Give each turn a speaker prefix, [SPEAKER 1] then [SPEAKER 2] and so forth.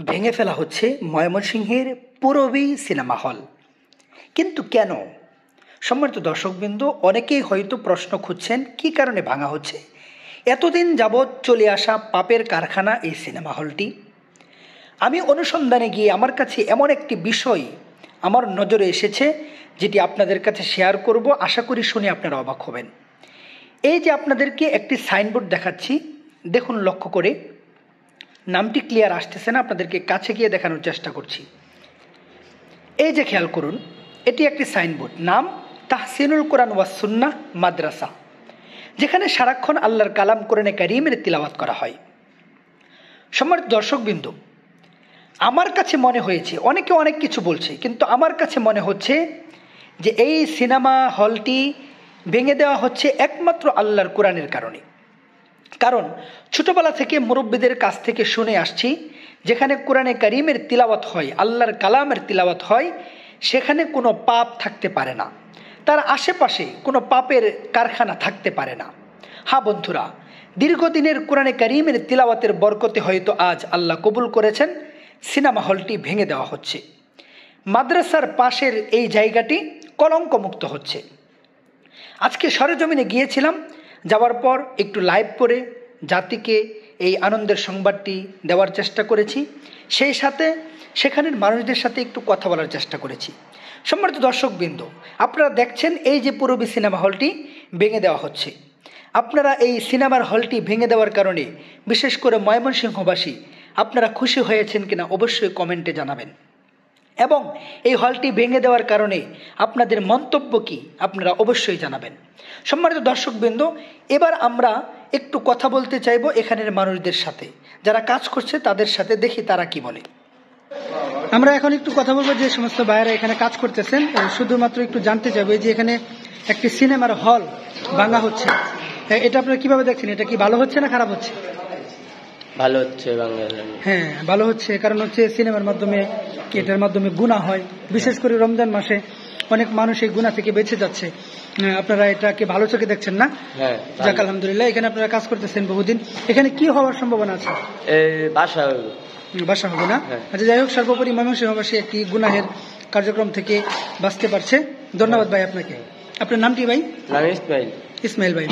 [SPEAKER 1] ভেঙে ফেলা হচ্ছে ময়মনসিংহের পূরবী সিনেমা হল। কিন্তু কেন? সম্মানিত দর্শকবৃন্দ, অনেকেই হয়তো প্রশ্ন খুঁজছেন কী কারণে ভাঙা হচ্ছে। এতদিন যাবৎ চলে আসা পাপের কারখানা এই সিনেমা হলটি। আমি অনুসন্ধানে গিয়ে আমার কাছে এমন একটি বিষয় আমার নজরে এসেছে, যেটি আপনাদের কাছে শেয়ার করব। আশা করি শুনে আপনারা অবাক হবেন। এই যে আপনাদেরকে একটি সাইনবোর্ড দেখাচ্ছি, দেখুন লক্ষ্য করে। নামটি ক্লিয়ার আসতেছে না, আপনাদেরকে কাছে গিয়ে দেখানোর চেষ্টা করছি। এই যে খেয়াল করুন, এটি একটি সাইনবোর্ড, নাম তাহসিনুল কোরআন ওয়াস সুন্নাহ মাদ্রাসা, যেখানে সারাক্ষণ আল্লাহর কালাম কোরআনে কারীমের তিলাওয়াত করা হয়। সম্মানিত দর্শকবৃন্দ, আমার কাছে মনে হয়েছে, অনেকে অনেক কিছু বলছে, কিন্তু আমার কাছে মনে হচ্ছে যে এই সিনেমা হলটি ভেঙে দেওয়া হচ্ছে একমাত্র আল্লাহর কোরআনের কারণে। কারণ ছোটবেলা থেকে মুরব্বীদের কাছ থেকে শুনে আসছি, যেখানে কোরআনে কারীমের তিলাওয়াত হয়, আল্লাহর কালামের তিলাওয়াত হয়, সেখানে কোনো পাপ থাকতে পারে না, তার আশেপাশে কোনো পাপের কারখানা থাকতে পারে না। হ্যাঁ বন্ধুরা, দীর্ঘদিনের কোরআনে কারীমের তিলাওয়াতের বরকতে হয়তো আজ আল্লাহ কবুল করেছেন, সিনেমা হলটি ভেঙে দেওয়া হচ্ছে। মাদ্রাসার পাশের এই জায়গাটি কলঙ্কমুক্ত হচ্ছে। আজকে সরেজমিনে গিয়েছিলাম, যাওয়ার পর একটু লাইভ করে জাতিকে এই আনন্দের সংবাদটি দেওয়ার চেষ্টা করেছি, সেই সাথে সেখানের মানুষদের সাথে একটু কথা বলার চেষ্টা করেছি। সম্মানিত দর্শকবৃন্দ, আপনারা দেখছেন এই যে পূরবী সিনেমা হলটি ভেঙে দেওয়া হচ্ছে। আপনারা এই সিনেমার হলটি ভেঙে দেওয়ার কারণে, বিশেষ করে ময়মনসিংহবাসী, আপনারা খুশি হয়েছেন কিনা অবশ্যই কমেন্টে জানাবেন। এবং এই হলটি ভেঙে দেওয়ার কারণে আপনাদের মন্তব্য কি আপনারা অবশ্যই জানাবেন। সম্মানিত দর্শকবৃন্দ, এবার আমরা একটু কথা বলতে চাইব এখানের মানুষদের সাথে, যারা কাজ করছে তাদের সাথে, দেখি তারা কি বলে। আমরা এখন একটু কথা বলবো যে সমস্ত ভাইয়েরা এখানে কাজ করতেছেন, শুধুমাত্র একটু জানতে চাইবো যে এখানে একটি সিনেমার হল ভাঙা হচ্ছে, এটা আপনারা কিভাবে দেখছেন? এটা কি ভালো হচ্ছে না খারাপ হচ্ছে?
[SPEAKER 2] ভালো হচ্ছে বাংলা।
[SPEAKER 1] হ্যাঁ, ভালো হচ্ছে, কারণ হচ্ছে সিনেমার মাধ্যমে, এটার মাধ্যমে গুনাহ হয়, বিশেষ করে রমজান মাসে অনেক মানুষ এই গুনাহ থেকে বেঁচে যাচ্ছে। আপনারা এটাকে ভালো চোখে দেখছেন না?
[SPEAKER 2] হ্যাঁ,
[SPEAKER 1] যাক আলহামদুলিল্লাহ। এখানে আপনারা কাজ করতেছেন বহুদিন, এখানে কি হওয়ার সম্ভাবনা আছে? বাসা হবে না? আচ্ছা, যাই হোক, সর্বোপরি ময়মনসিংহবাসী একটি গুনাহের কার্যক্রম থেকে বাঁচতে পারছে। ধন্যবাদ ভাই আপনাকে। আপনার নামটি ভাই?
[SPEAKER 2] ইসমাইল।
[SPEAKER 1] ইসমাইল ভাই।